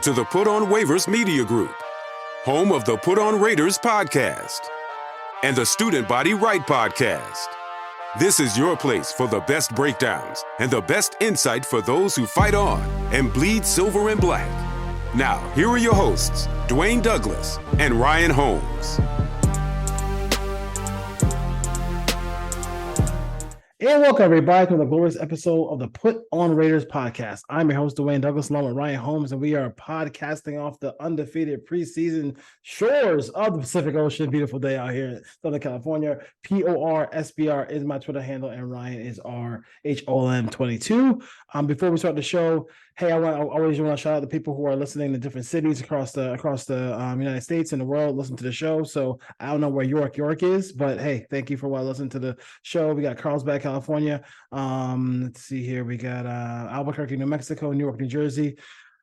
to the Put On Waivers Media Group, home of the Put On Raiders podcast and the Student Body Right podcast. This is your place for the best breakdowns and the best insight for those who fight on and bleed silver and black. Now, here are your hosts, Dwayne Douglas and Ryan Holmes. And welcome, everybody, to the glorious episode of the Put On Raiders podcast. I'm your host, Dwayne Douglas, along with Ryan Holmes, and we are podcasting off the undefeated preseason shores of the Pacific Ocean. Beautiful day out here in Southern California. PORSBR is my Twitter handle, and Ryan is RHOLM22. Before we start the show, hey, I always want to shout out the people who are listening to different cities across the United States and the world. Listen to the show. So I don't know where York is, but hey, thank you for listening to the show. We got Carlsbad, California. Let's see here. We got Albuquerque, New Mexico, Newark, New Jersey,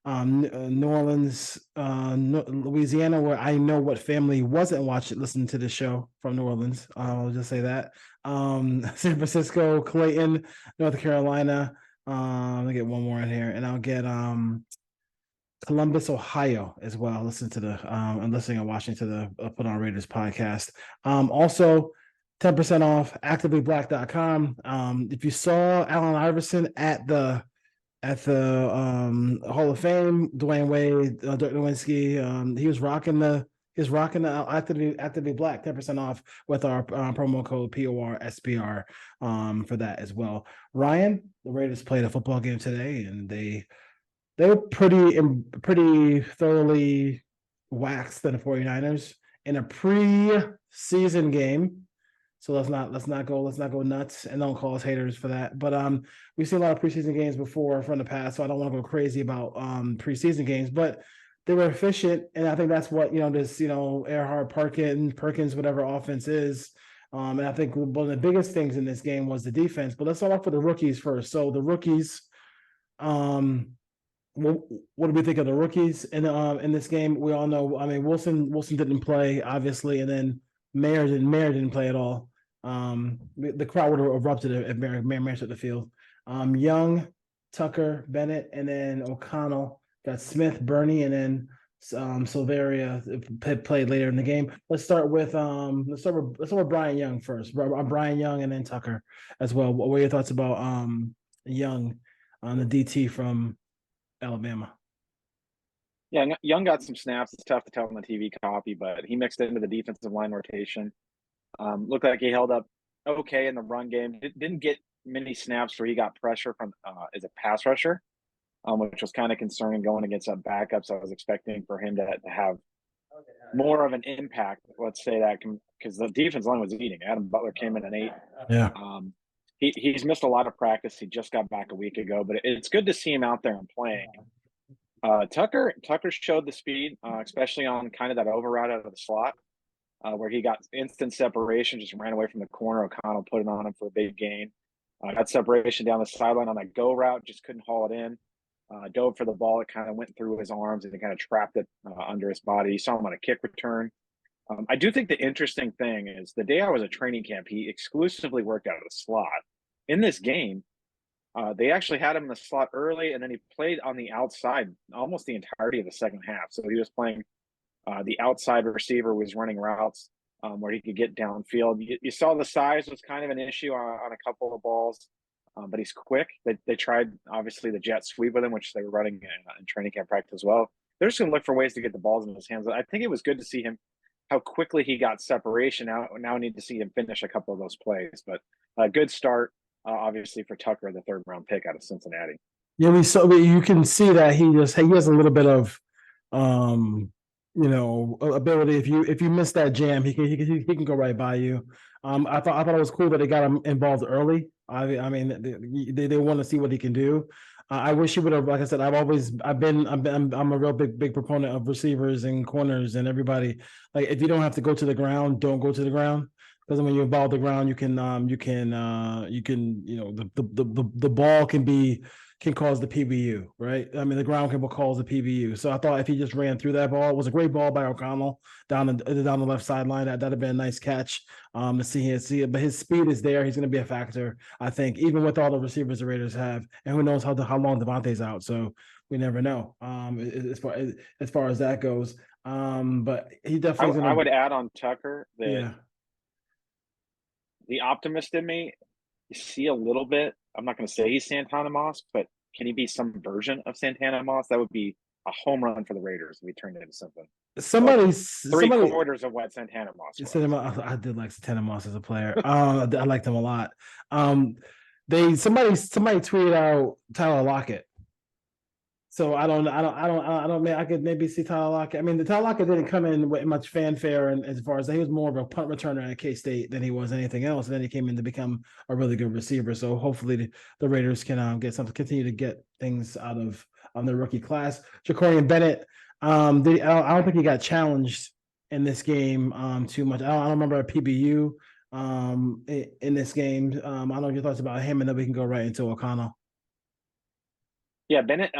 New Orleans, Louisiana, where I know what family wasn't listening to the show from New Orleans. I'll just say that. San Francisco, Clayton, North Carolina. Let me get one more in here, and I'll get Columbus, Ohio as well. Listen to I'm listening and watching to the Put On Raiders podcast. Also, 10% off activelyblack.com. If you saw Allen Iverson at the Hall of Fame, Dwayne Wade, Dirk Nowitzki, he was rocking the Actively Black 10% off with our promo code PORSBR for that as well. Ryan, the Raiders played a football game today, and they were pretty thoroughly waxed than the 49ers in a preseason game. So let's not go nuts, and don't call us haters for that. But we've seen a lot of preseason games before from the past, so I don't want to go crazy about preseason games, but they were efficient, and I think that's what this Earhart, Perkins, whatever offense is. And I think one of the biggest things in this game was the defense. But let's start off with the rookies first. So the rookies, what do we think of the rookies in this game? We all know. I mean, Wilson didn't play, obviously, and then Mayer didn't play at all. The crowd would have erupted if Mayer took the field. Young, Tucker, Bennett, and then O'Connell. Got Smith, Bernie, and then Silveria played later in the game. Let's start with Brian Young first. Brian Young, and then Tucker as well. What were your thoughts about Young on the DT from Alabama? Yeah, Young got some snaps. It's tough to tell on the TV copy, but he mixed into the defensive line rotation. Looked like he held up okay in the run game. Didn't get many snaps where he got pressure from as a pass rusher, which was kind of concerning going against backups. I was expecting for him to have more of an impact. Let's say that, because the defense line was eating. Adam Butler came in at 8. Yeah. He's missed a lot of practice. He just got back a week ago, but it's good to see him out there and playing. Tucker showed the speed, especially on kind of that over route out of the slot, where he got instant separation, just ran away from the corner. O'Connell put it on him for a big gain. Got separation down the sideline on that go route, just couldn't haul it in. Dove for the ball. It kind of went through his arms and he kind of trapped it under his body. You saw him on a kick return. I do think the interesting thing is the day I was at training camp, he exclusively worked out of the slot. In this game, they actually had him in the slot early, and then he played on the outside almost the entirety of the second half. So he was playing the outside receiver, was running routes where he could get downfield. You saw the size was kind of an issue on a couple of balls, but he's quick. They tried, obviously, the jet sweep with him, which they were running in training camp practice as well. They're just going to look for ways to get the balls in his hands. I think it was good to see him, how quickly he got separation. Now I need to see him finish a couple of those plays. But a good start. Obviously for Tucker, the 3rd round pick out of Cincinnati. Yeah, you can see that he has a little bit of ability. If you miss that jam, he can go right by you. I thought it was cool that they got him involved early. I mean, they want to see what he can do. I wish he would have. Like I said, I'm a real big proponent of receivers and corners and everybody. Like, if you don't have to go to the ground, don't go to the ground. Because when you involve the ground, the ball can cause the PBU, right? I mean, the ground can cause the PBU. So I thought if he just ran through that ball, it was a great ball by O'Connell down the left sideline. That'd have been a nice catch to see it. But his speed is there. He's going to be a factor, I think, even with all the receivers the Raiders have. And who knows how long Devontae's out. So we never know. As far as that goes. But he definitely is I gonna. would add on Tucker that Yeah. the optimist in me, you see a little bit. I'm not going to say he's Santana Moss, but can he be some version of Santana Moss? That would be a home run for the Raiders if we turned into something like three Somebody quarters of what Santana Moss was. I did like Santana Moss as a player. I liked him a lot. Somebody tweeted out Tyler Lockett. So I could maybe see Tyler Lockett. I mean, the Tyler Lockett didn't come in with much fanfare, and as far as he was more of a punt returner at K-State than he was anything else. And then he came in to become a really good receiver. So hopefully the Raiders can continue to get things out of the rookie class. Jacorian Bennett, I don't think he got challenged in this game too much. I don't remember a PBU in this game. I don't know your thoughts about him, and then we can go right into O'Connell. Yeah, Bennett,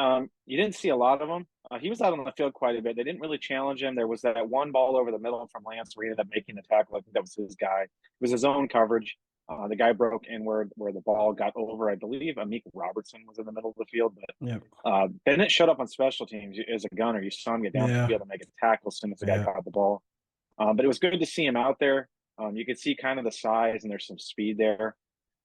you didn't see a lot of him. He was out on the field quite a bit. They didn't really challenge him. There was that one ball over the middle from Lance where he ended up making the tackle. I think that was his guy. It was his own coverage. The guy broke inward where the ball got over. I believe Amik Robertson was in the middle of the field. But Bennett showed up on special teams as a gunner. You saw him get down the field and make a tackle as soon as the guy caught the ball. But it was good to see him out there. You could see kind of the size and there's some speed there.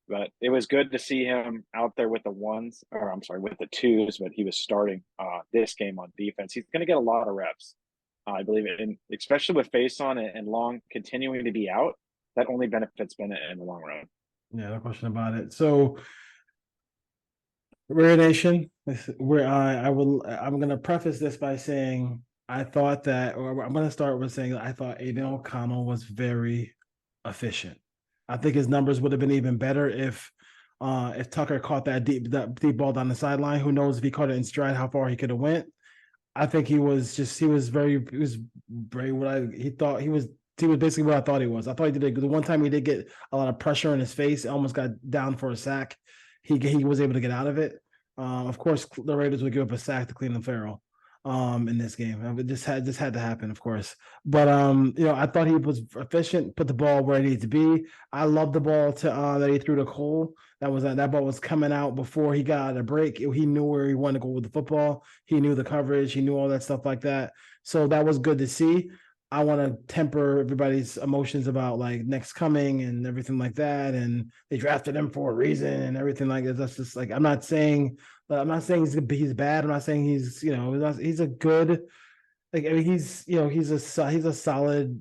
But it was good to see him out there with the with the twos, but he was starting this game on defense. He's going to get a lot of reps, I believe, and especially with Faison and Long continuing to be out, that only benefits Bennett in the long run. Yeah, no question about it. So, Rare Nation, I'm going to preface this by saying I thought that, or I'm going to start with saying I thought Aiden O'Connell was very efficient. I think his numbers would have been even better if Tucker caught that deep ball down the sideline. Who knows if he caught it in stride, how far he could have went. I think he was very he thought he was basically what I thought he was. I thought he did the one time he did get a lot of pressure in his face, almost got down for a sack. He was able to get out of it. Of course, the Raiders would give up a sack to Cleveland Farrell in this game. It just had to happen, of course. But I thought he was efficient, put the ball where it needed to be. I love the ball that he threw to Cole. That ball was coming out before he got a break. He knew where he wanted to go with the football. He knew the coverage. He knew all that stuff like that. So that was good to see. I want to temper everybody's emotions about like next coming and everything like that. And they drafted him for a reason and everything like that. That's just like, I'm not saying he's bad. I'm not saying he's a good, like, I mean, he's a solid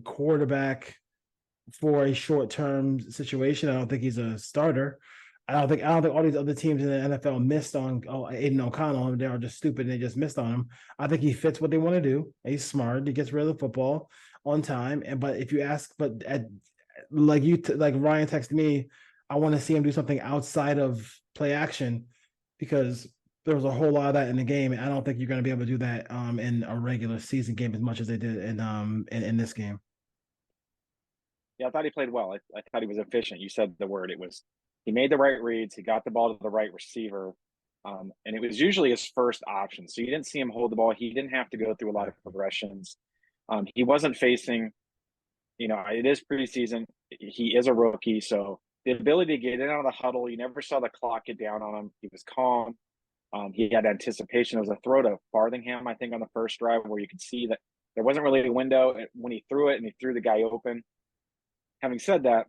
quarterback for a short-term situation. I don't think he's a starter. I don't think all these other teams in the NFL missed on Aiden O'Connell. They are just stupid and they just missed on him. I think he fits what they want to do. He's smart. He gets rid of the football on time. But if you ask, like Ryan texted me, I want to see him do something outside of play action because there was a whole lot of that in the game, and I don't think you're going to be able to do that in a regular season game as much as they did in this game. Yeah, I thought he played well. I thought he was efficient. You said the word. He made the right reads. He got the ball to the right receiver. And it was usually his first option. So you didn't see him hold the ball. He didn't have to go through a lot of progressions. He wasn't facing, it is preseason. He is a rookie. So the ability to get in out of the huddle, you never saw the clock get down on him. He was calm. He had anticipation. There was a throw to Farthingham, I think, on the first drive where you could see that there wasn't really a window when he threw it and he threw the guy open. Having said that,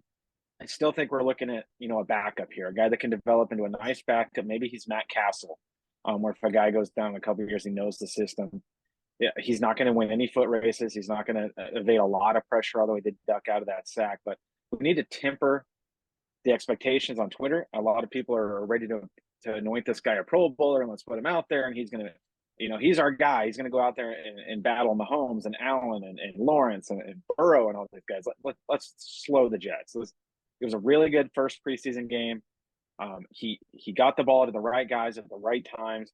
I still think we're looking at, a backup here, a guy that can develop into a nice backup. Maybe he's Matt Castle, where if a guy goes down a couple of years, he knows the system. Yeah, he's not going to win any foot races. He's not going to evade a lot of pressure, although he did duck out of that sack. But we need to temper the expectations on Twitter. A lot of people are ready to anoint this guy a Pro Bowler and let's put him out there. And he's going to, he's our guy. He's going to go out there and battle Mahomes and Allen and Lawrence and Burrow and all these guys. Let's slow the Jets. It was a really good first preseason game. He got the ball to the right guys at the right times.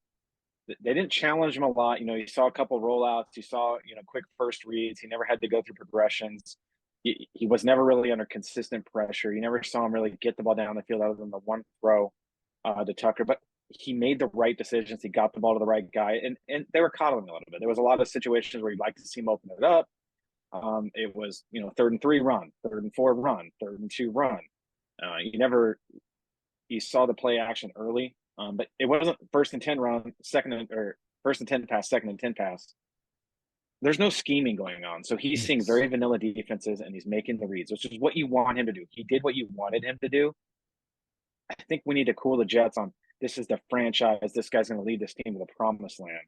They didn't challenge him a lot. You saw a couple of rollouts. You saw, quick first reads. He never had to go through progressions. He was never really under consistent pressure. You never saw him really get the ball down the field other than the one throw to Tucker. But he made the right decisions. He got the ball to the right guy. And they were coddling a little bit. There was a lot of situations where you'd like to see him open it up. It was, 3rd and 3 run, 3rd and 4 run, 3rd and 2 run. You saw the play action early. But it wasn't first and 10 run, or first and 10 pass, second and 10 pass. There's no scheming going on. So he's seeing Yes. very vanilla defenses and he's making the reads, which is what you want him to do. He did what you wanted him to do. I think we need to cool the jets on this is the franchise. This guy's going to lead this team to the promised land.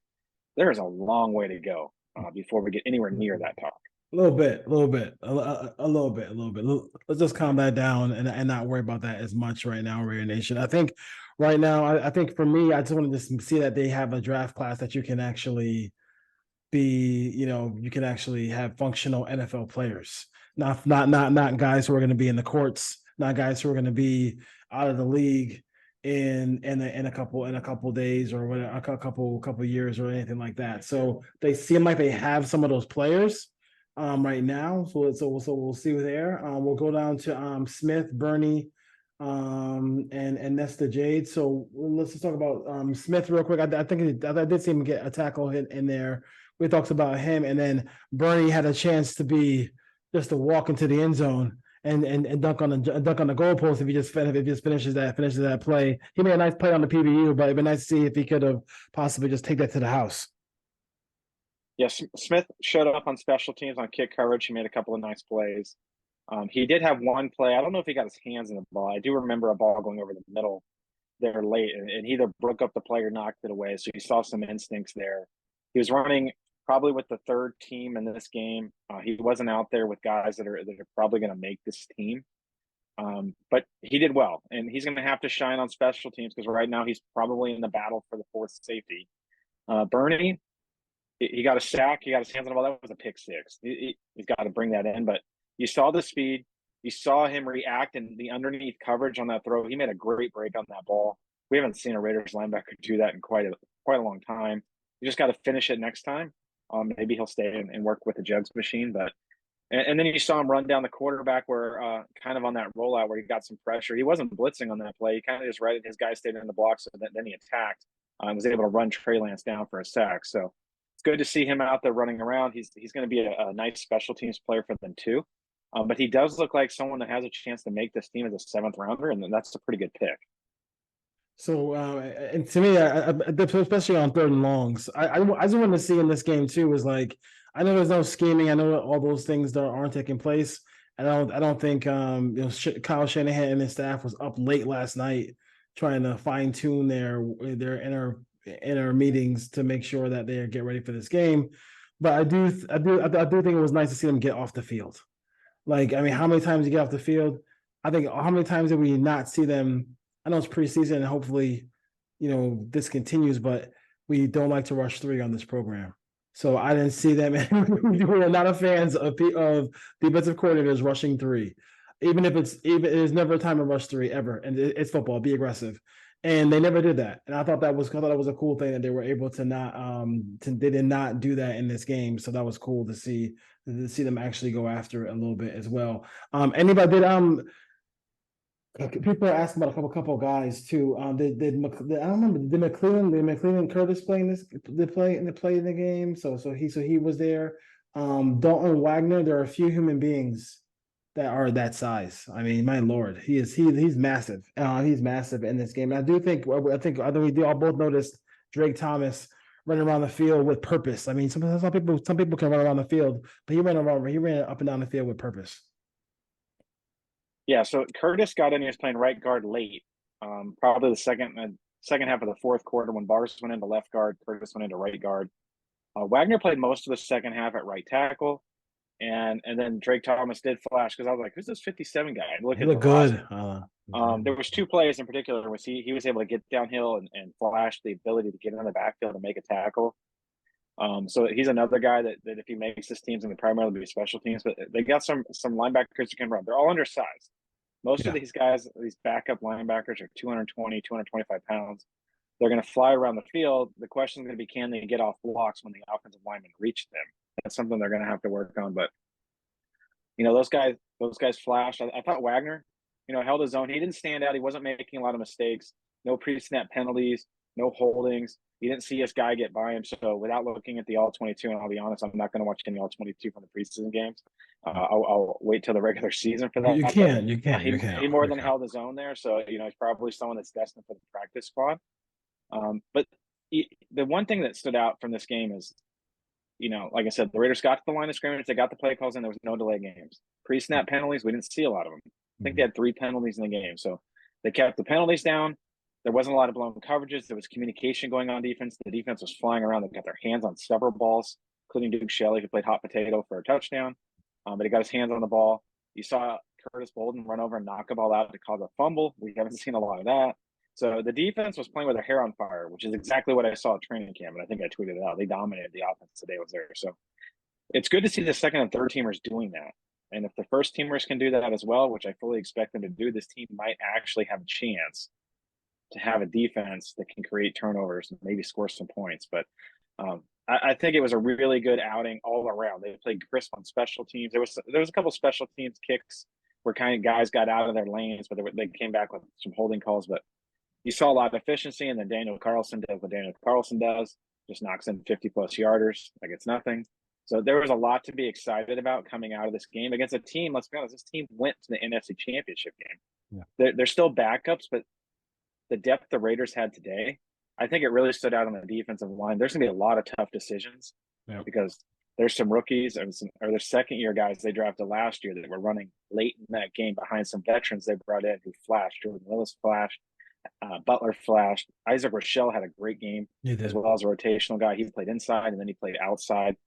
There is a long way to go before we get anywhere near that talk. A little bit, a little bit, a little bit, a little bit. Let's just calm that down and not worry about that as much right now, Raider Nation. I think right now, I think for me, I just want to just see that they have a draft class that you can actually you can actually have functional NFL players, not guys who are going to be in the courts, not guys who are going to be out of the league in a couple days or whatever, a couple years or anything like that. So they seem like they have some of those players right now. So we'll see there. We'll go down to Smith, Bernie, and Nesta Jade. So let's just talk about Smith real quick. I think I did see him get a tackle hit in there. We talked about him, and then Bernie had a chance to walk into the end zone and dunk on the goalpost if he just finishes that play. He made a nice play on the PBU, but it'd be nice to see if he could have possibly just take that to the house. Yes, Smith showed up on special teams on kick coverage. He made a couple of nice plays. He did have one play. I don't know if he got his hands in the ball. I do remember a ball going over the middle there late, and he either broke up the play or knocked it away. So you saw some instincts there. He was running probably with the third team in this game. He wasn't out there with guys that are probably going to make this team. But he did well, and he's going to have to shine on special teams because right now he's probably in the battle for the fourth safety. Bernie, he got a sack. He got his hands on the ball. That was a pick six. He's got to bring that in. But you saw the speed. You saw him react and the underneath coverage on that throw. He made a great break on that ball. We haven't seen a Raiders linebacker do that in quite a long time. You just got to finish it next time. Maybe he'll stay and work with the jugs machine. But and then you saw him run down the quarterback where kind of on that rollout where he got some pressure. He wasn't blitzing on that play. He kind of just read his guy stayed in the block, so then he attacked and was able to run Trey Lance down for a sack. So it's good to see him out there running around. He's going to be a nice special teams player for them too. But he does look like someone that has a chance to make this team as a seventh rounder, and that's a pretty good pick. So, and to me, especially on third and longs, I just wanted to see in this game too is like, I know there's no scheming. I know all those things that aren't taking place. And I don't think Kyle Shanahan and his staff was up late last night trying to fine tune their inner meetings to make sure that they get ready for this game. But I do think it was nice to see them get off the field. Like, I mean, how many times you get off the field? I think how many times did we not see them? I know it's preseason and hopefully, this continues, but we don't like to rush three on this program. So I didn't see them. We are not a fans of defensive coordinators rushing three, even if there's never a time to rush three ever. And it's football, be aggressive. And they never did that. And I thought that was a cool thing that they were able to not, they did not do that in this game. So that was cool to see them actually go after it a little bit as well. Anybody did, people are asking about a couple of guys too. I don't remember. Did McClellan Curtis playing the play in the game? So he was there. Dalton Wagner. There are a few human beings that are that size. I mean, my lord, he's massive. He's massive in this game. And I think we all both noticed Drake Thomas running around the field with purpose. I mean, some people can run around the field, but he ran up and down the field with purpose. Yeah, so Curtis got in. He was playing right guard late, probably the second half of the fourth quarter when Bars went into left guard, Curtis went into right guard. Wagner played most of the second half at right tackle, and then Drake Thomas did flash because I was like, "Who's this 57 guy?" He looked good. There was two plays in particular where he was able to get downhill and flash the ability to get in the backfield and make a tackle. So he's another guy that if he makes his teams, going to primarily be special teams. But they got some linebackers who can run. They're all undersized. Most of these guys, these backup linebackers, are 220, 225 pounds. They're going to fly around the field. The question is going to be, can they get off blocks when the offensive linemen reach them? That's something they're going to have to work on. But those guys flashed. I thought Wagner, held his own. He didn't stand out. He wasn't making a lot of mistakes. No pre-snap penalties. No holdings. You didn't see his guy get by him. So without looking at the all-22, and I'll be honest, I'm not going to watch any all-22 from the preseason games. I'll wait till the regular season for that. You can. He more than held his own there. So, he's probably someone that's destined for the practice squad. But the one thing that stood out from this game is, like I said, the Raiders got to the line of scrimmage. They got the play calls in. There was no delay games. Pre-snap penalties, we didn't see a lot of them. I think they had 3 penalties in the game. So they kept the penalties down. There wasn't a lot of blown coverages. There was communication going on defense. The defense was flying around. They got their hands on several balls, including Duke Shelley, who played hot potato for a touchdown. But he got his hands on the ball. You saw Curtis Bolden run over and knock a ball out to cause a fumble. We haven't seen a lot of that. So the defense was playing with their hair on fire, which is exactly what I saw at training camp. And I think I tweeted it out. They dominated the offense today was there. So it's good to see the second and third teamers doing that. And if the first teamers can do that as well, which I fully expect them to do, this team might actually have a chance to have a defense that can create turnovers and maybe score some points. But I think it was a really good outing all around. They played crisp on special teams. There was a couple special teams kicks where kind of guys got out of their lanes, but they came back with some holding calls. But you saw a lot of efficiency, and then Daniel Carlson does what Daniel Carlson does, just knocks in 50-plus yarders like it's nothing. So there was a lot to be excited about coming out of this game against a team. Let's be honest, this team went to the NFC Championship game. Yeah. They're still backups, but the depth the Raiders had today, I think it really stood out on the defensive line. There's going to be a lot of tough decisions because there's some rookies or their second-year guys they drafted last year that were running late in that game behind some veterans they brought in who flashed. Jordan Willis flashed. Butler flashed. Isaac Rochelle had a great game as well as a rotational guy. He played inside and then he played outside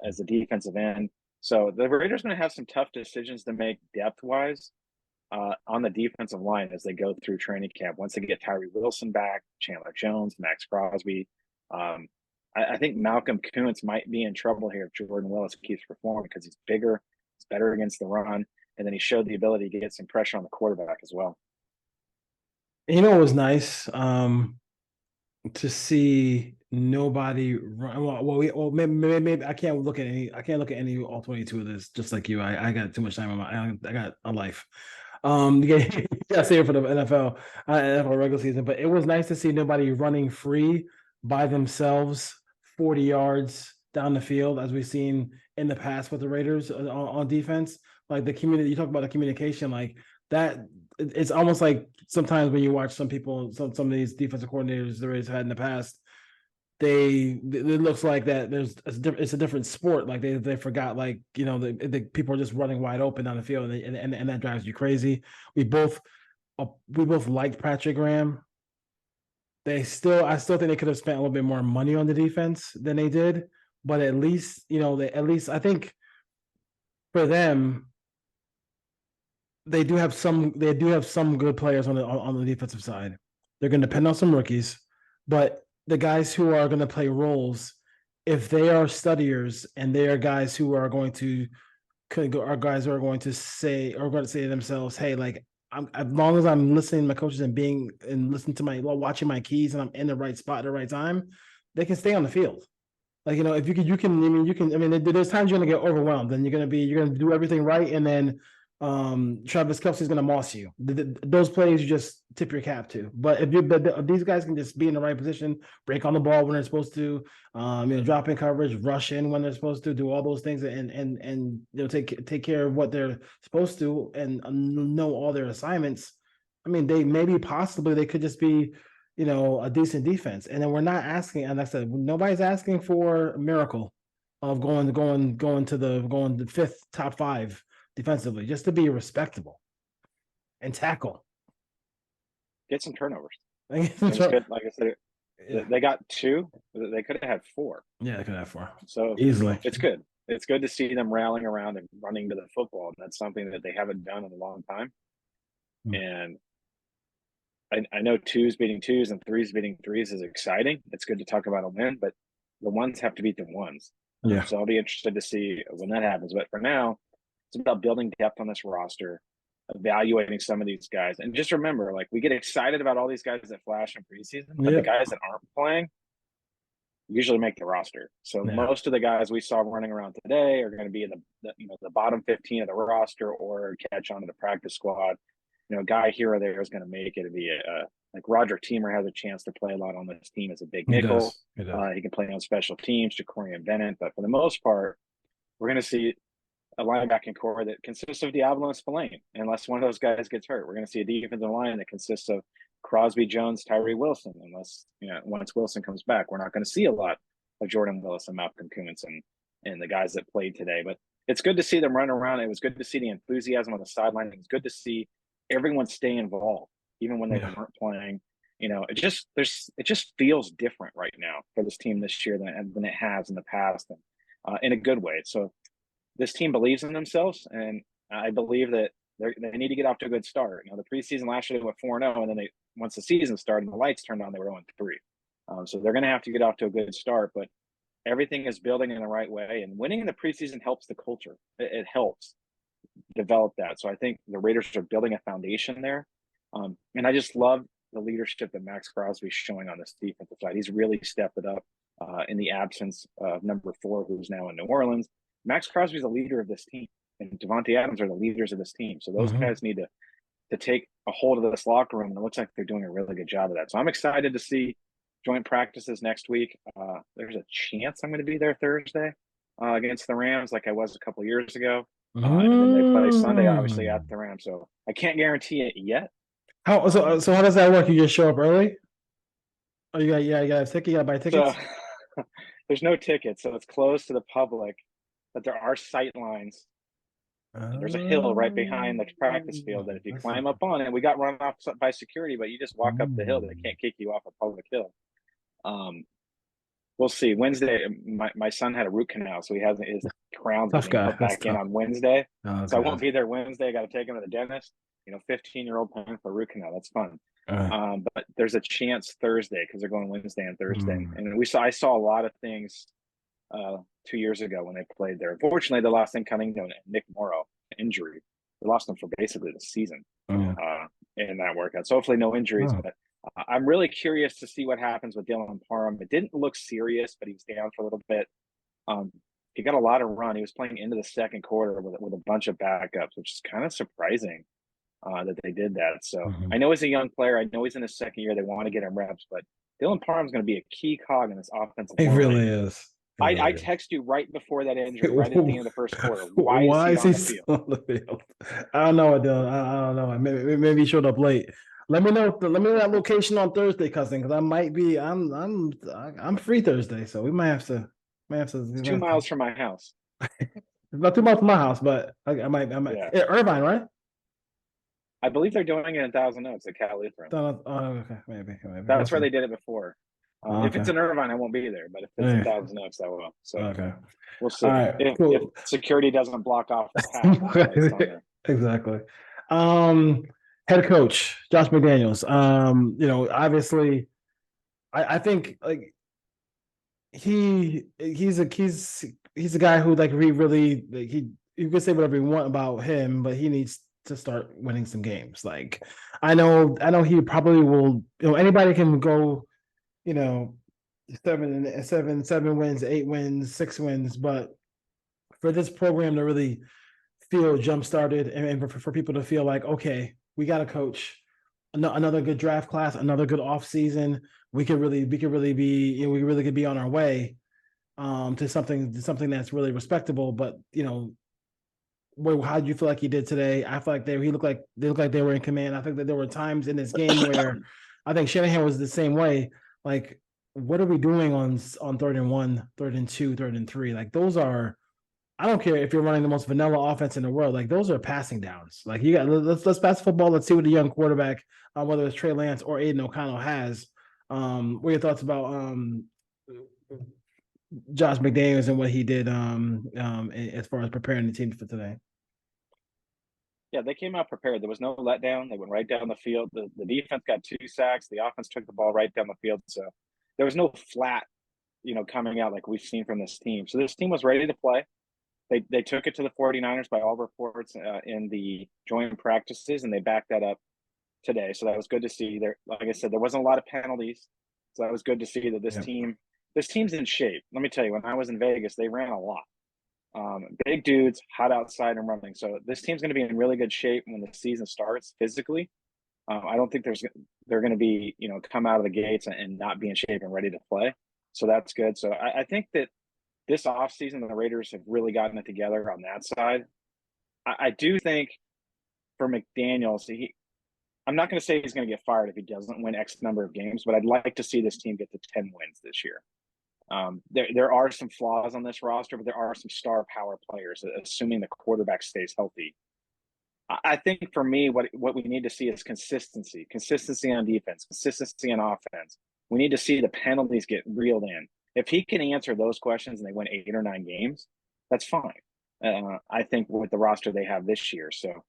as a defensive end. So the Raiders are going to have some tough decisions to make depth-wise on the defensive line as they go through training camp. Once they get Tyree Wilson back, Chandler Jones, Max Crosby, I think Malcolm Kuntz might be in trouble here if Jordan Willis keeps performing because he's bigger, he's better against the run, and then he showed the ability to get some pressure on the quarterback as well. It was nice to see nobody run. Well, maybe I can't look at any all 22 of this. Just like you, I got too much time on I got a life. You gotta save it for the NFL regular season. But it was nice to see nobody running free by themselves 40 yards down the field, as we've seen in the past with the Raiders on defense. Like the community, you talk about the communication, like that. It's almost like sometimes when you watch some people, some of these defensive coordinators the Raiders had in the past, it looks like that it's a different sport. Like they forgot, like, the people are just running wide open down the field, and that drives you crazy. We both liked Patrick Graham. I still think they could have spent a little bit more money on the defense than they did, but at least I think for them, they do have some good players on the defensive side. They're going to depend on some rookies, but the guys who are going to play roles, if they are studiers and they are guys who are going to say to themselves, hey, like, as long as I'm listening to my coaches and listening to watching my keys and I'm in the right spot at the right time, they can stay on the field. Like, if there's times you're going to get overwhelmed and you're going to do everything right. And then Travis Kelce's going to moss you. Those plays you just tip your cap to. But if these guys can just be in the right position, break on the ball when they're supposed to, drop in coverage, rush in when they're supposed to, do all those things, and take care of what they're supposed to, and know all their assignments. I mean, they could just be, a decent defense. And then we're not asking, and like I said, nobody's asking for a miracle of going to the fifth top 5 defensively, just to be respectable and tackle. Get some turnovers. Good. Like I said, they got 2. They could have had 4. Yeah, they could have 4. So easily. It's good. It's good to see them rallying around and running to the football. And that's something that they haven't done in a long time. And I know 2s beating 2s and 3s beating 3s is exciting. It's good to talk about a win, but the 1s have to beat the 1s. Yeah. So I'll be interested to see when that happens. But for now, it's about building depth on this roster, evaluating some of these guys. And just remember, like, we get excited about all these guys that flash in preseason, but the guys that aren't playing usually make the roster. So most of the guys we saw running around today are going to be in the bottom 15 of the roster or catch on to the practice squad. A guy here or there is going to make it to be like Roger Teamer has a chance to play a lot on this team as a big nickel. He can play on special teams, Jacorian Bennett. But for the most part, we're going to see a linebacking core that consists of Diablo and Spillane, unless one of those guys gets hurt. We're going to see a defensive line that consists of Crosby, Jones, Tyree Wilson, unless, once Wilson comes back, we're not going to see a lot of Jordan Willis and Malcolm Kuntz and the guys that played today. But it's good to see them run around. It was good to see the enthusiasm on the sideline. It was good to see everyone stay involved, even when they weren't playing. It just feels different right now for this team this year than it has in the past, and in a good way. So this team believes in themselves, and I believe that they need to get off to a good start. The preseason last year they went 4-0, and then once the season started and the lights turned on, they were 0-3. So they're going to have to get off to a good start, but everything is building in the right way, and winning in the preseason helps the culture. It helps develop that. So I think the Raiders are building a foundation there, and I just love the leadership that Max Crosby is showing on this defensive side. He's really stepped it up in the absence of number 4, who's now in New Orleans. Max Crosby is the leader of this team, and Devontae Adams are the leaders of this team. So those guys need to take a hold of this locker room, and it looks like they're doing a really good job of that. So I'm excited to see joint practices next week. There's a chance I'm going to be there Thursday against the Rams, like I was a couple years ago. And then they play Sunday, obviously, at the Rams. So I can't guarantee it yet. So how does that work? You just show up early? Oh, you got a ticket? You got to buy tickets? So, there's no tickets, so it's closed to the public, but there are sight lines. There's a hill right behind the practice field that if you climb up on it, we got run off by security, but you just walk up the hill. They can't kick you off a public hill. We'll see. Wednesday, my son had a root canal, so he hasn't his crown's getting put back in on Wednesday. So I won't be there Wednesday. I got to take him to the dentist. 15-year-old paying for a root canal. That's fun. But there's a chance Thursday because they're going Wednesday and Thursday. And I saw a lot of things 2 years ago when they played there. Unfortunately, the last thing coming to Nick Morrow injury. They lost him for basically the season in that workout. So hopefully no injuries. But I'm really curious to see what happens with Dylan Parham. It didn't look serious, but he was down for a little bit. He got a lot of run. He was playing into the second quarter with a bunch of backups, which is kind of surprising that they did that. So I know he's a young player. I know he's in his second year. They want to get him reps, but Dylan Parham's going to be a key cog in this offensive line. He really is. I text you right before that injury, right at the end of the first quarter. Why is he on the field? I don't know, Dylan. I don't know. Maybe he showed up late. Let me know that location on Thursday, cousin, because I might be. I'm free Thursday, so we might have to. It's 2 miles from my house. It's not 2 miles from my house, but I might. Yeah, Irvine, right? I believe they're doing it in Thousand Oaks at Cal Lutheran. Okay, maybe. That's where they did it before. If it's in Irvine, I won't be there. But if it's in Thousand Oaks, I will. So we'll see. Right, if security doesn't block off the path. Exactly. Head coach Josh McDaniels. Obviously, I think like he's a guy who like we really you can say whatever you want about him, but he needs to start winning some games. Like I know he probably will. Anybody can go. 7 wins, 8 wins, 6 wins, but for this program to really feel jump started and for people to feel like, okay, we got a coach, another good draft class, another good off season, we could really be, we really could be on our way to something that's really respectable. But how did you feel like he did today? I feel like they looked like they were in command. I think that there were times in this game where I think Shanahan was the same way. Like, what are we doing on 3rd and 1, 3rd and 2, 3rd and 3? Like those are, I don't care if you're running the most vanilla offense in the world. Like those are passing downs. Like you got let's pass the football. Let's see what the young quarterback, whether it's Trey Lance or Aiden O'Connell has. What are your thoughts about Josh McDaniels and what he did as far as preparing the team for today? Yeah, they came out prepared. There was no letdown. They went right down the field. The defense got 2 sacks. The offense took the ball right down the field. So there was no flat, coming out like we've seen from this team. So this team was ready to play. They took it to the 49ers by all reports in the joint practices, and they backed that up today. So that was good to see. There, like I said, there wasn't a lot of penalties. So that was good to see that this team's in shape. Let me tell you, when I was in Vegas, they ran a lot. Big dudes, hot outside and running. So this team's going to be in really good shape when the season starts physically. I don't think they're going to be, come out of the gates and not be in shape and ready to play. So that's good. So I think that this offseason, the Raiders have really gotten it together on that side. I do think for McDaniels, I'm not going to say he's going to get fired if he doesn't win X number of games, but I'd like to see this team get to 10 wins this year. There are some flaws on this roster, but there are some star power players, assuming the quarterback stays healthy. I think for me, what we need to see is consistency on defense, consistency on offense. We need to see the penalties get reeled in. If he can answer those questions and they win 8 or 9 games, that's fine. I think with the roster they have this year. So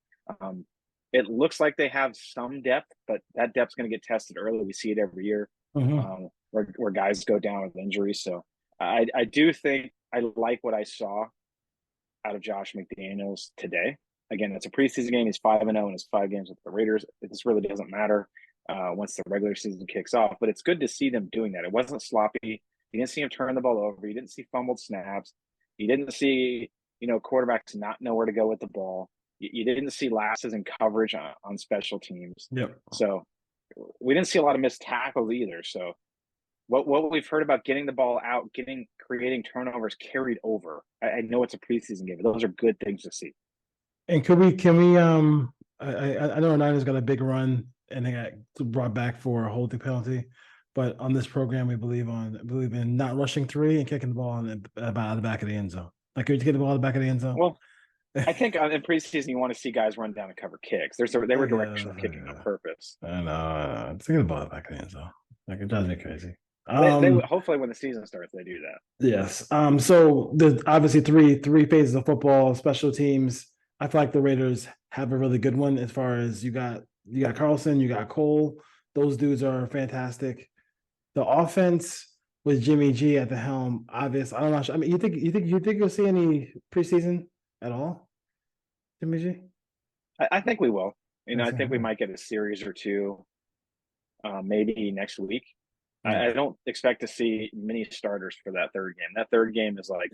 it looks like they have some depth, but that depth's going to get tested early. We see it every year where guys go down with injuries. So I do think I like what I saw out of Josh McDaniels today. Again, it's a preseason game. He's 5-0 in his 5 games with the Raiders. This really doesn't matter once the regular season kicks off. But it's good to see them doing that. It wasn't sloppy. You didn't see him turn the ball over. You didn't see fumbled snaps. You didn't see, quarterbacks not know where to go with the ball. You didn't see lapses in coverage on special teams. Yep. So we didn't see a lot of missed tackles either. So what we've heard about getting the ball out, creating turnovers carried over. I know it's a preseason game, but those are good things to see. And can we I know Niners got a big run and they got brought back for a holding penalty, but on this program we believe in not rushing 3 and kicking the ball about the back of the end zone. Like, could you get the ball at the back of the end zone? Well, I think in preseason you want to see guys run down and cover kicks. They were directional kicking on purpose. I know. It's get the ball at the back of the end zone. Like, it drives me crazy. They hopefully when the season starts they do that. Yes. So there's obviously three phases of football, special teams. I feel like the Raiders have a really good one as far as you got Carlson, you got Cole. Those dudes are fantastic. The offense with Jimmy G at the helm, obvious. I don't know. I mean, you think you'll see any preseason at all, Jimmy G? I think we will. I think we might get a series or two, maybe next week. I don't expect to see many starters for that third game. That third game is like,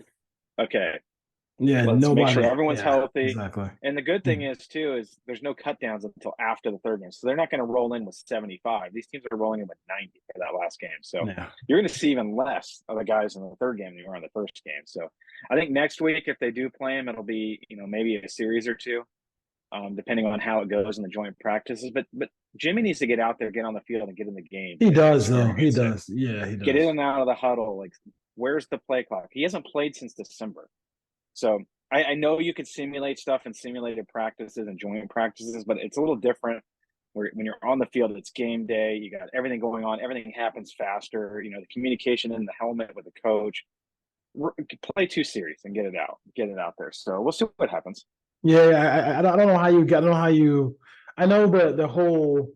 okay, let's make sure everyone's healthy. Exactly. And the good thing is there's no cut downs until after the third game. So they're not going to roll in with 75. These teams are rolling in with 90 for that last game. So you're going to see even less of the guys in the third game than you were in the first game. So I think next week, if they do play them, it'll be, maybe a series or two, depending on how it goes in the joint practices. But Jimmy needs to get out there, get on the field, and get in the game. He does, though. He does. Yeah, he does. Get in and out of the huddle. Like, where's the play clock? He hasn't played since December. So I know you can simulate stuff in simulated practices and joint practices, but it's a little different when you're on the field. It's game day. You got everything going on. Everything happens faster. The communication in the helmet with the coach. Play 2 series and get it out there. So we'll see what happens. Yeah, I don't know how you get. I don't know how you. I know the whole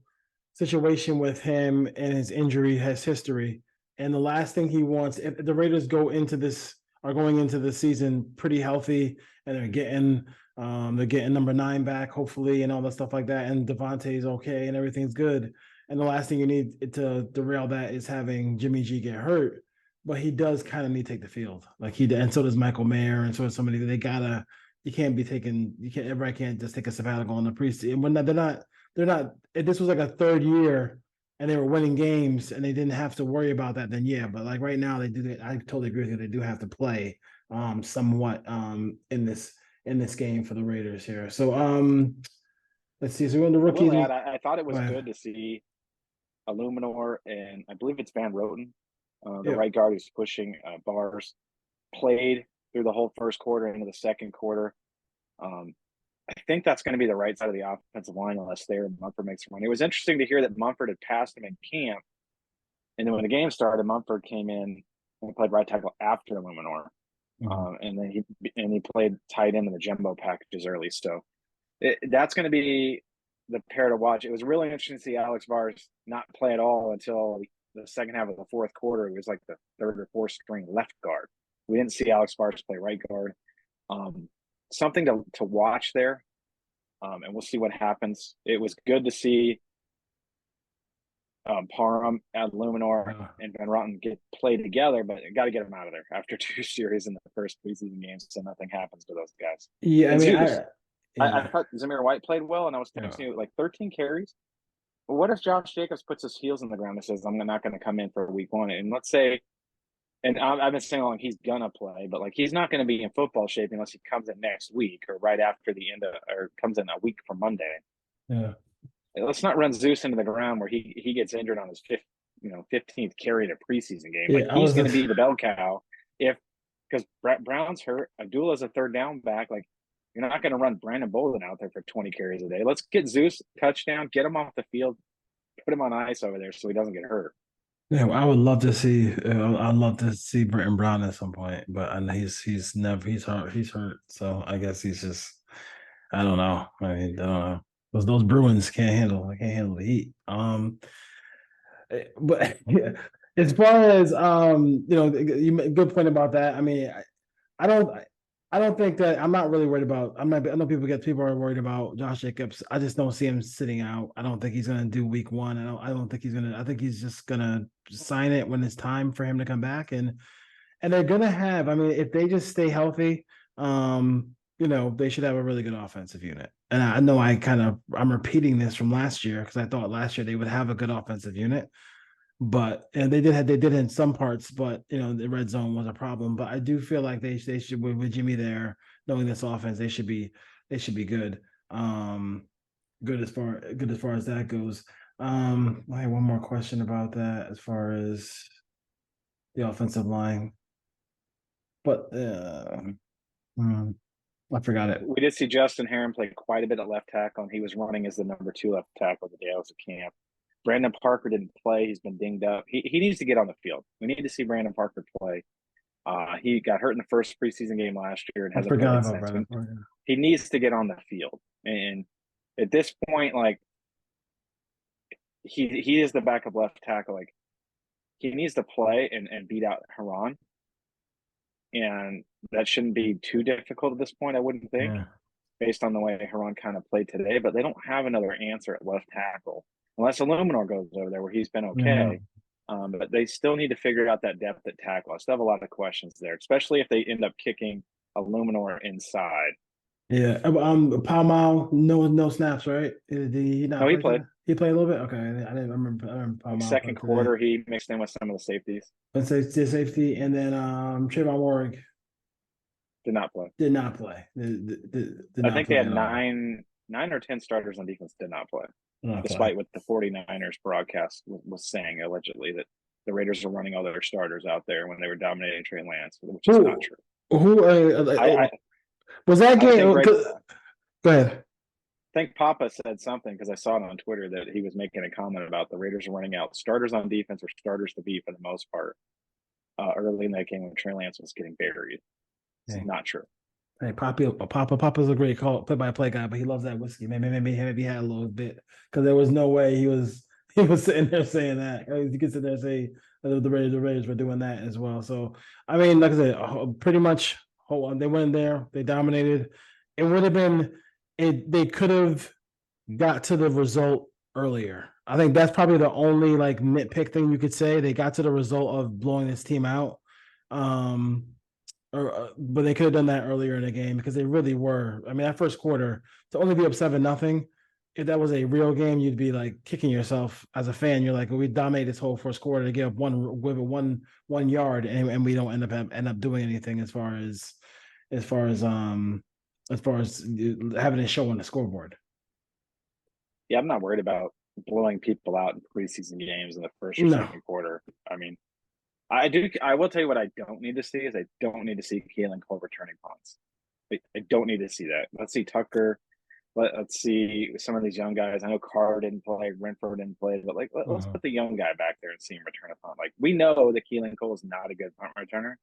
situation with him and his injury has history, and the last thing he wants, if the Raiders are going into the season pretty healthy, and they're getting number 9 back hopefully, and all that stuff like that, and Devontae's okay and everything's good, and the last thing you need to derail that is having Jimmy G get hurt. But he does kind of need to take the field, and so does Michael Mayer, and so does somebody. Everybody can't just take a sabbatical on the preseason. When they're not. If this was like a third year and they were winning games and they didn't have to worry about that, then yeah. But like right now, they do. I totally agree with you. They do have to play somewhat in this game for the Raiders here. So let's see. So we're in the rookies. I thought it was good to see Illuminor and I believe it's Van Roten, the right guard who's pushing bars, played through the whole first quarter into the second quarter. I think that's going to be the right side of the offensive line unless Mumford makes a run. It was interesting to hear that Mumford had passed him in camp, and then when the game started, Mumford came in and played right tackle after Illuminor, and then he played tight end in the jumbo packages early. So that's going to be the pair to watch. It was really interesting to see Alex Vars not play at all until the second half of the fourth quarter. It was like the third or fourth string left guard. We didn't see Alex Vars play right guard. Something to watch there, and we'll see what happens. It was good to see Parham, Illuminor, and Van Roten play together, but you got to get them out of there after 2 series in the first preseason games, so nothing happens to those guys. Yeah, I thought Zamir White played well, and I was texting you like 13 carries. But what if Josh Jacobs puts his heels in the ground and says, "I'm not going to come in for week 1," and let's say. And I've been saying along he's gonna play, but he's not going to be in football shape unless he comes in next week or right after the end of, or comes in a week from Monday. Yeah. let's not run Zeus into the ground where he gets injured on his 15th carry in a preseason game. Yeah, Like I he's was going to just, be the bell cow if because Brett Brown's hurt. Abdullah's a third down back. Like you're not going to run Brandon Bolden out there for 20 carries a day. Let's get Zeus touchdown, get him off the field, put him on ice over there so he doesn't get hurt. yeah, I would love to see. I'd love to see Britton Brown at some point, but I know he's never he's hurt. So I guess he's just I don't know. I mean, I don't know. Those Bruins can't handle the heat. But yeah, as far as good point about that. I mean, I don't. I don't think that I'm not really worried about. I'm not. I know people are worried about Josh Jacobs. I just don't see him sitting out. I don't think he's going to do week one. I don't think he's going to. I think he's just going to sign it when it's time for him to come back. And they're going to have. I mean, if they just stay healthy, they should have a really good offensive unit. And I know I'm repeating this from last year because I thought last year they would have a good offensive unit. But and they did in some parts, but the red zone was a problem. But I do feel like they should with Jimmy there, knowing this offense, they should be good. Good as far as that goes. I have one more question about that as far as the offensive line, but I forgot it. We did see Justin Herron play quite a bit at left tackle, and he was running as the number 2 left tackle the day I was at camp. Brandon Parker didn't play. He's been dinged up. He needs to get on the field. We need to see Brandon Parker play. He got hurt in the first preseason game last year and I hasn't forgot played about since. Brandon Parker. He needs to get on the field. And at this point, like he is the backup left tackle. Like he needs to play and beat out Haran. And that shouldn't be too difficult at this point, I wouldn't think, Yeah. based on the way Haran kind of played today. But they don't have another answer at left tackle unless Illuminor goes over there where he's been okay. Yeah. But they still need to figure out that depth at tackle. I still have a lot of questions there, especially if they end up kicking Illuminor inside. Yeah. Palmau, no snaps, right? Did he not No, he play played. today? He played a little bit. Okay, I didn't remember. Like Palmau second played today. quarter, he mixed in with some of the safeties. Let's say safety, and then Trayvon Warwick Did not play. did not play. Did I not think they play had at all. nine or 10 starters on defense did not play, Did not play. despite what the 49ers broadcast was saying allegedly that the Raiders were running all their starters out there when they were dominating Trey Lance, which is not true. Who was that I game? think Go ahead. I think Papa said something because I saw it on Twitter that he was making a comment about the Raiders are running out starters on defense or starters to be for the most part early in that game when Trey Lance was getting buried. It's not true. Hey, Papa's a great play-by-play guy, but he loves that whiskey. Maybe he had a little bit because there was no way he was sitting there saying that. You could sit there and say the Raiders were doing that as well. So I mean, like I said, pretty much they went in there, they dominated. It would have been they could have got to the result earlier. I think that's probably the only like nitpick thing you could say. They got to the result of blowing this team out. But they could have done that earlier in the game because they really were. I mean, that first quarter to only be up 7-0. If that was a real game, you'd be like kicking yourself as a fan. You're like, well, we dominated this whole first quarter to give up one yard, and we don't end up doing anything as far as having a show on the scoreboard. Yeah, I'm not worried about blowing people out in preseason games in the first or second quarter. I mean, I will tell you what I don't need to see is I don't need to see Keelan Cole returning punts. I don't need to see that. Let's see Tucker. Let's see some of these young guys. I know Carr didn't play, Renfro didn't play, but let's put the young guy back there and see him return a punt. Like we know that Keelan Cole is not a good punt returner,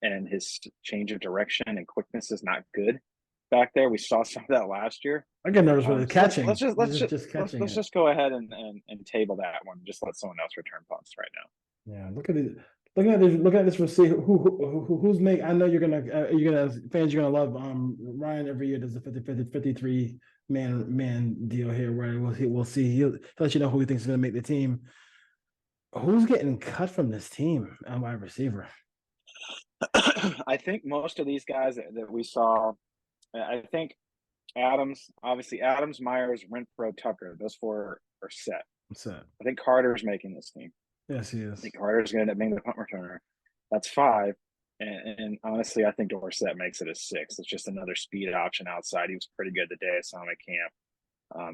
and his change of direction and quickness is not good back there. We saw some of that last year. I get nervous with catching. Let's just go ahead and table that one. Just let someone else return punts right now. Yeah, looking at this receiver. Who's make? I know you're gonna fans. You're gonna love Ryan every year. Does the 53 man deal here where we'll see. He'll let you know who he thinks is gonna make the team. Who's getting cut from this team on wide receiver? I think most of these guys that we saw. I think Adams, obviously Adams, Myers, Renfro, Tucker. Those 4 are set. I think Carter's making this team. Yes, he is. I think Carter's going to end up being the punt returner. That's 5. And honestly, I think Dorsett makes it a 6. It's just another speed option outside. He was pretty good the day I saw him at camp.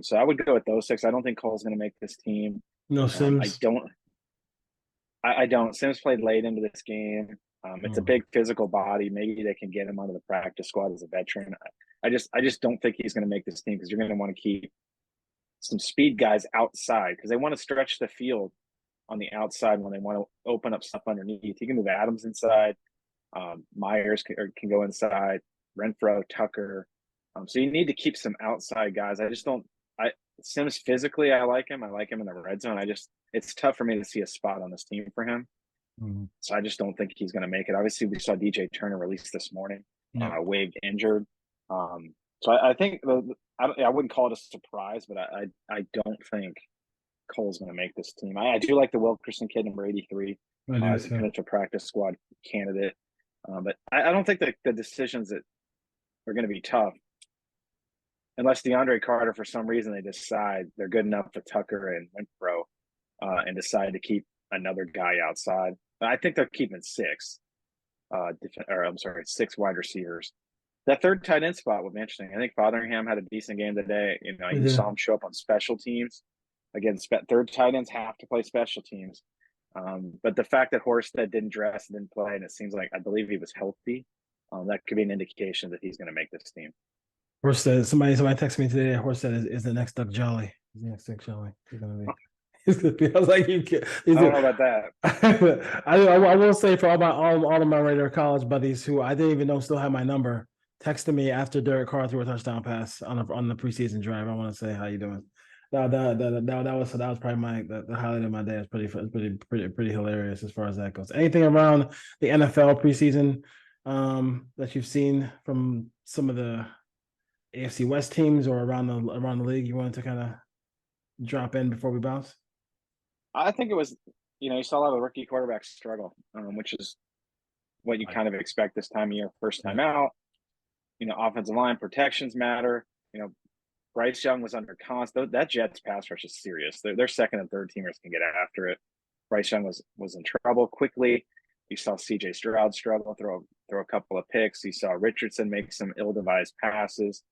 So I would go with those 6. I don't think Cole's going to make this team. No I Sims. don't. I don't. Sims played late into this game. It's a Mm. big physical body. Maybe they can get him onto the practice squad as a veteran. I just don't think he's going to make this team because you're going to want to keep some speed guys outside because they want to stretch the field on the outside when they want to open up stuff underneath. You can move Adams inside. Myers can go inside. Renfro, Tucker. So you need to keep some outside guys. I just don't. Sims physically, I like him. I like him in the red zone. It's tough for me to see a spot on this team for him. Mm. So I just don't think he's going to make it. Obviously, we saw DJ Turner released this morning, Yeah. waived injured. So I think I wouldn't call it a surprise, but I don't think Cole's going to make this team. I do like the Wilkerson kid, number 83, as a potential practice squad candidate. But I don't think that the decisions that are going to be tough, unless DeAndre Carter, for some reason, they decide they're good enough for Tucker and Renfro and decide to keep another guy outside. But I think they're keeping 6, six wide receivers. That third tight end spot would be interesting. I think Fotheringham had a decent game today. You saw him show up on special teams. Again, third tight ends have to play special teams. But the fact that Horsted didn't dress and didn't play, and it seems like I believe he was healthy, that could be an indication that he's going to make this team. Horsted, somebody texted me today. Horsted is the next Duck Jolly. He's the next Duck Jolly. He's gonna be. He's gonna be. I was like, you can't. I don't know about that. I will say for all of my regular college buddies who I didn't even know still have my number, texted me after Derek Carr threw a touchdown pass on the preseason drive. I want to say how you doing. That was probably the highlight of my day. It's pretty hilarious as far as that goes. Anything around the NFL preseason that you've seen from some of the AFC West teams or around the league you wanted to kind of drop in before we bounce? I think it was, you saw a lot of rookie quarterbacks struggle, which is what you kind of expect this time of year, first time out. Offensive line protections matter. Bryce Young was under constant. That Jets pass rush is serious. Their second and third teamers can get after it. Bryce Young was in trouble quickly. You saw C.J. Stroud struggle, throw a couple of picks. You saw Richardson make some ill-advised passes.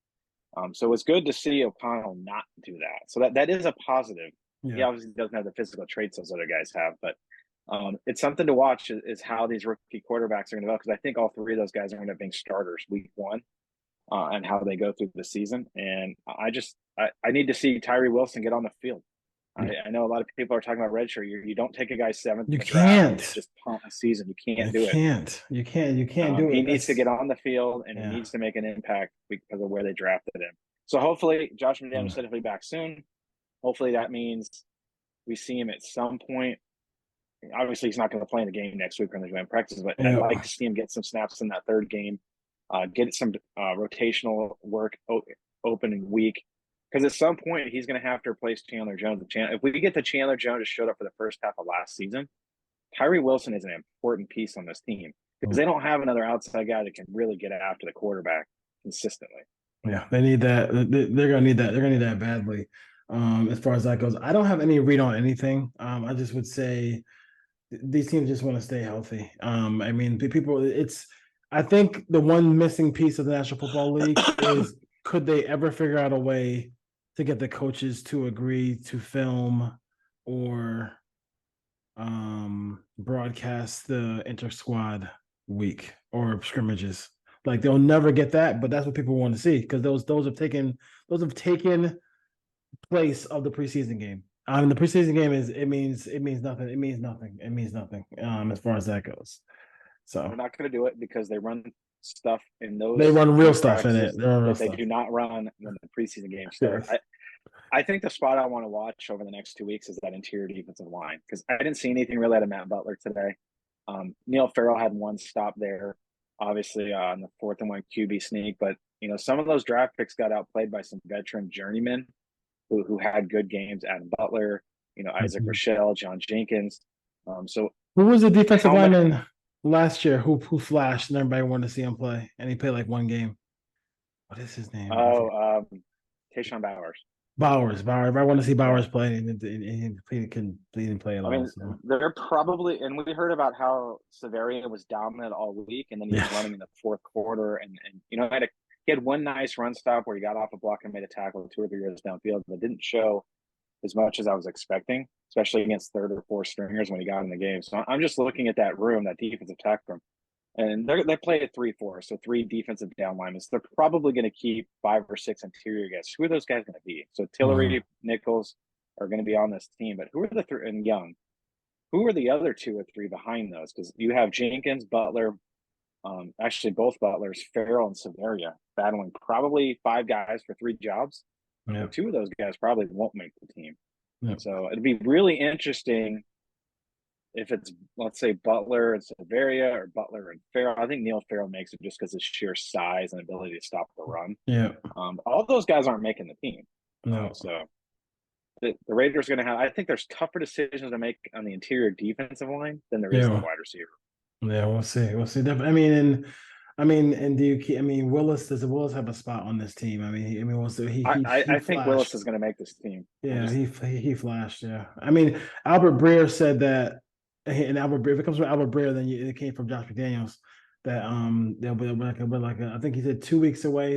So it was good to see O'Connell not do that. So that is a positive. Yeah. He obviously doesn't have the physical traits those other guys have, but it's something to watch is how these rookie quarterbacks are going to go, because I think all 3 of those guys are going to end up being starters week 1 and how they go through the season. And I need to see Tyree Wilson get on the field. I know a lot of people are talking about redshirt. You don't take a guy 7th. You can't just punt a season. You can't do it. You can't do it. He needs to get on the field, and he needs to make an impact because of where they drafted him. So hopefully Josh McDaniels said he'll be back soon. Hopefully that means we see him at some point. Obviously, he's not going to play in the game next week when they're doing practice, but I'd like to see him get some snaps in that third game, get some rotational work opening week. Because at some point, he's going to have to replace Chandler Jones. If we get the Chandler Jones who showed up for the first half of last season, Tyree Wilson is an important piece on this team because they don't have another outside guy that can really get after the quarterback consistently. Yeah, they need that. They're going to need that. They're going to need that badly. As far as that goes, I don't have any read on anything. I just would say these teams just want to stay healthy. I mean, I think the one missing piece of the National Football League is, could they ever figure out a way to get the coaches to agree to film or broadcast the inter-squad week or scrimmages? Like, they'll never get that, but that's what people want to see, because those have taken place of the preseason game. The preseason game means nothing. It means nothing. As far as that goes. So they're not going to do it because they run stuff in those. They run real stuff in it. They do not run when the preseason game starts. Yes. I think the spot I want to watch over the next 2 weeks is that interior defensive line, because I didn't see anything really out of Matt Butler today. Neil Farrell had one stop there, obviously on the 4th and 1 QB sneak, but some of those draft picks got outplayed by some veteran journeymen who had good games. Adam Butler, Isaac Rochelle, John Jenkins. So who was the defensive lineman last year who flashed and everybody wanted to see him play, and he played like one game? What is his name? Tayshaun Bowers. I want to see Bowers play, and he didn't play at all. So. They're probably, and we heard about how Severia was dominant all week, and then he was running in the fourth quarter, and he had one nice run stop where he got off a block and made a tackle 2 or 3 yards downfield, but didn't show as much as I was expecting, especially against third or fourth stringers when he got in the game. So I'm just looking at that room, that defensive tackle room, and they play at 3-4, so 3 defensive down linemen. So they're probably going to keep 5 or 6 interior guys. Who are those guys going to be? So Tillery, Nichols are going to be on this team, but who are the 3 and Young? Who are the other 2 or 3 behind those? Because you have Jenkins, Butler, actually both Butlers, Farrell and Severia, battling probably 5 guys for 3 jobs. Yeah. 2 of those guys probably won't make the team. Yeah. So it'd be really interesting if it's, let's say, Butler and Severia or Butler and Farrell. I think Neil Farrell makes it just because of sheer size and ability to stop the run. Yeah. All those guys aren't making the team. No. So the Raiders are going to have, I think there's tougher decisions to make on the interior defensive line than there is the wide receiver. Yeah, we'll see. We'll see. And do you keep? Willis, does Willis have a spot on this team? We'll see. I think Willis is going to make this team. Yeah, he flashed. Yeah, Albert Breer said that, and Albert Breer, if it comes from Albert Breer, then it came from Josh McDaniels. That they'll be like I think he said 2 weeks away.